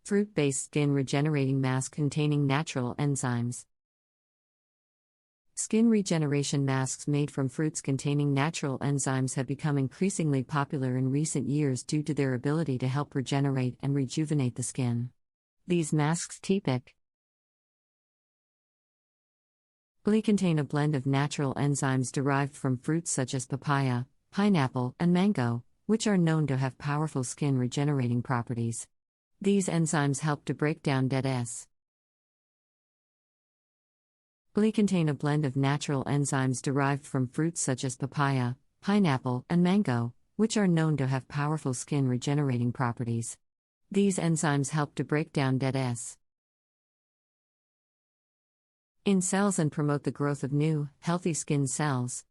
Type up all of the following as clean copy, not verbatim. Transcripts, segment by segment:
Fruit-based skin regenerating mask containing natural enzymes. Skin regeneration masks made from fruits containing natural enzymes have become increasingly popular in recent years due to their ability to help regenerate and rejuvenate the skin. These masks typically contain a blend of natural enzymes derived from fruits such as papaya, pineapple, and mango, which are known to have powerful skin regenerating properties. These enzymes help to break down dead cells. Contain a blend of natural enzymes derived from fruits such as papaya, pineapple, and mango, which are known to have powerful skin regenerating properties. These enzymes help to break down dead cells in cells and promote the growth of new, healthy skin cells.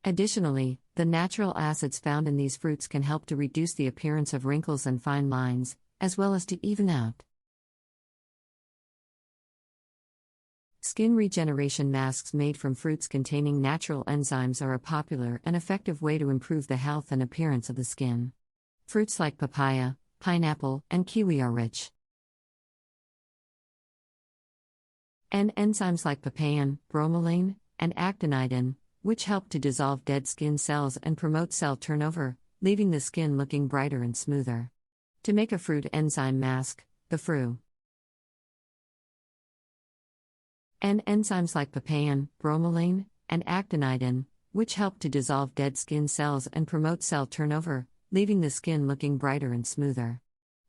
Additionally, the natural acids found in these fruits can help to reduce the appearance of wrinkles and fine lines, as well as to even out skin regeneration masks made from fruits containing natural enzymes are a popular and effective way to improve the health and appearance of the skin. Fruits like papaya, pineapple, and kiwi are rich in enzymes like papain, bromelain, and actinidin, which help to dissolve dead skin cells and promote cell turnover, leaving the skin looking brighter and smoother. To make a fruit enzyme mask, the fruit and enzymes like papain, bromelain, and actinidin, which help to dissolve dead skin cells and promote cell turnover, leaving the skin looking brighter and smoother.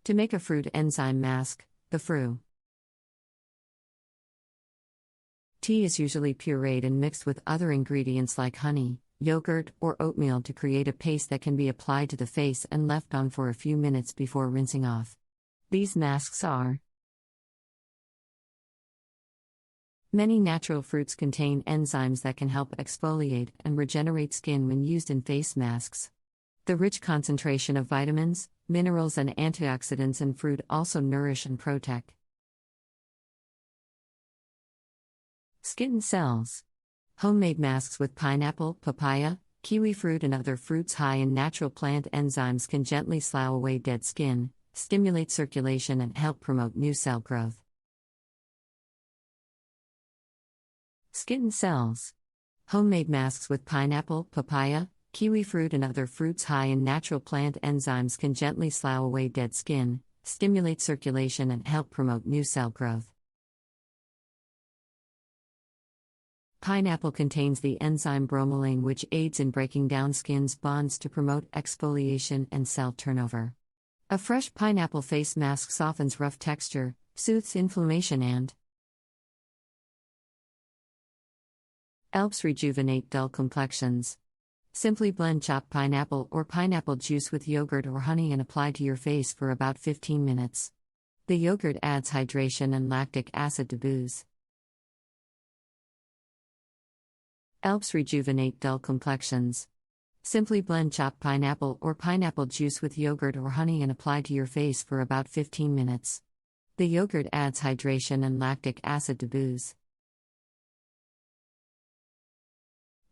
To make a fruit enzyme mask, the fruit tea is usually pureed and mixed with other ingredients like honey, yogurt, or oatmeal to create a paste that can be applied to the face and left on for a few minutes before rinsing off. These masks are many natural fruits contain enzymes that can help exfoliate and regenerate skin when used in face masks. The rich concentration of vitamins, minerals, and antioxidants in fruit also nourish and protect skin cells. Homemade masks with pineapple, papaya, kiwi fruit, and other fruits high in natural plant enzymes can gently slough away dead skin, stimulate circulation, and help promote new cell growth. Skin cells. Homemade masks with pineapple, papaya, kiwi fruit, and other fruits high in natural plant enzymes can gently slough away dead skin, stimulate circulation, and help promote new cell growth. Pineapple contains the enzyme bromelain, which aids in breaking down skin's bonds to promote exfoliation and cell turnover. A fresh pineapple face mask softens rough texture, soothes inflammation, and helps rejuvenate dull complexions. Simply blend chopped pineapple or pineapple juice with yogurt or honey and apply to your face for about 15 minutes. The yogurt adds hydration and lactic acid to booze. Helps rejuvenate dull complexions. Simply blend chopped pineapple or pineapple juice with yogurt or honey and apply to your face for about 15 minutes. The yogurt adds hydration and lactic acid to booze.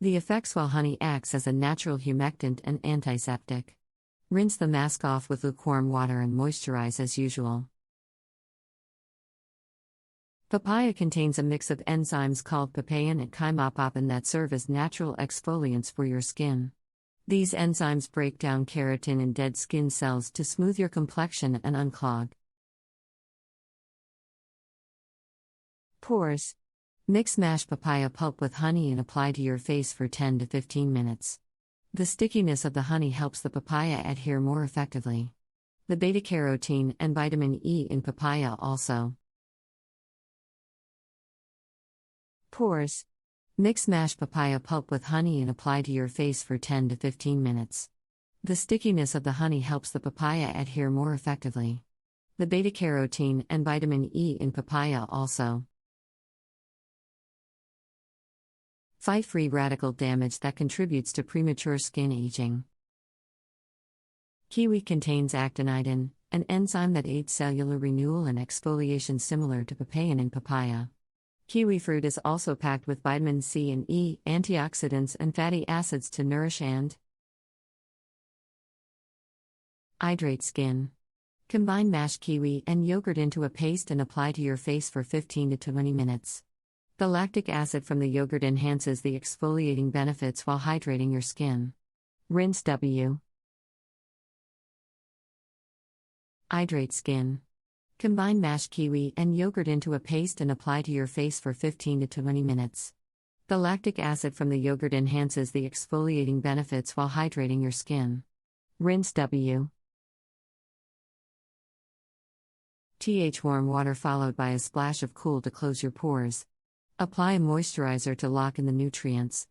The effects while honey acts as a natural humectant and antiseptic. Rinse the mask off with lukewarm water and moisturize as usual. Papaya contains a mix of enzymes called papain and chymopopin that serve as natural exfoliants for your skin. These enzymes break down keratin in dead skin cells to smooth your complexion and unclog pores. Mix mashed papaya pulp with honey and apply to your face for 10 to 15 minutes. The stickiness of the honey helps the papaya adhere more effectively. The beta-carotene and vitamin E in papaya also pores. Mix mashed papaya pulp with honey and apply to your face for 10 to 15 minutes. The stickiness of the honey helps the papaya adhere more effectively. The beta-carotene and vitamin E in papaya also fight free radical damage that contributes to premature skin aging. Kiwi contains actinidin, an enzyme that aids cellular renewal and exfoliation similar to papain in papaya. Kiwi fruit is also packed with vitamin C and E, antioxidants, and fatty acids to nourish and hydrate skin. Combine mashed kiwi and yogurt into a paste and apply to your face for 15 to 20 minutes. The lactic acid from the yogurt enhances the exfoliating benefits while hydrating your skin. Rinse W. Hydrate skin. Combine mashed kiwi and yogurt into a paste and apply to your face for 15 to 20 minutes. The lactic acid from the yogurt enhances the exfoliating benefits while hydrating your skin. Rinse W. Warm water followed by a splash of cool to close your pores. Apply a moisturizer to lock in the nutrients.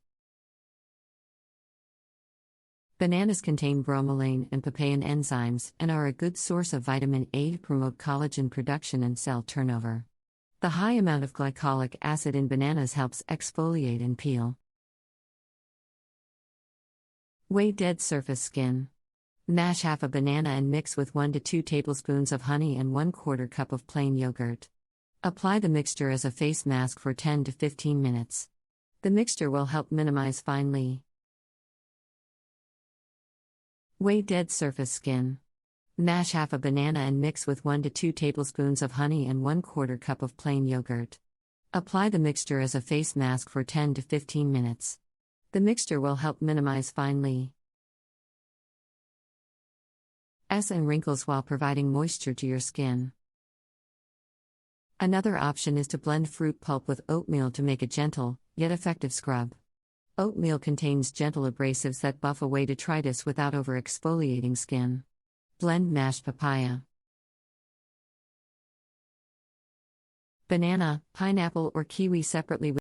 Bananas contain bromelain and papain enzymes and are a good source of vitamin A to promote collagen production and cell turnover. The high amount of glycolic acid in bananas helps exfoliate and peel. Weigh dead surface skin. Mash half a banana and mix with 1 to 2 tablespoons of honey and 1/4 cup of plain yogurt. Apply the mixture as a face mask for 10 to 15 minutes. The mixture will help minimize fine li. Weigh dead surface skin. Mash half a banana and mix with 1 to 2 tablespoons of honey and 1/4 cup of plain yogurt. Apply the mixture as a face mask for 10 to 15 minutes. The mixture will help minimize fine li. And wrinkles while providing moisture to your skin. Another option is to blend fruit pulp with oatmeal to make a gentle, yet effective scrub. Oatmeal contains gentle abrasives that buff away detritus without over-exfoliating skin. Blend mashed papaya, banana, pineapple or kiwi separately with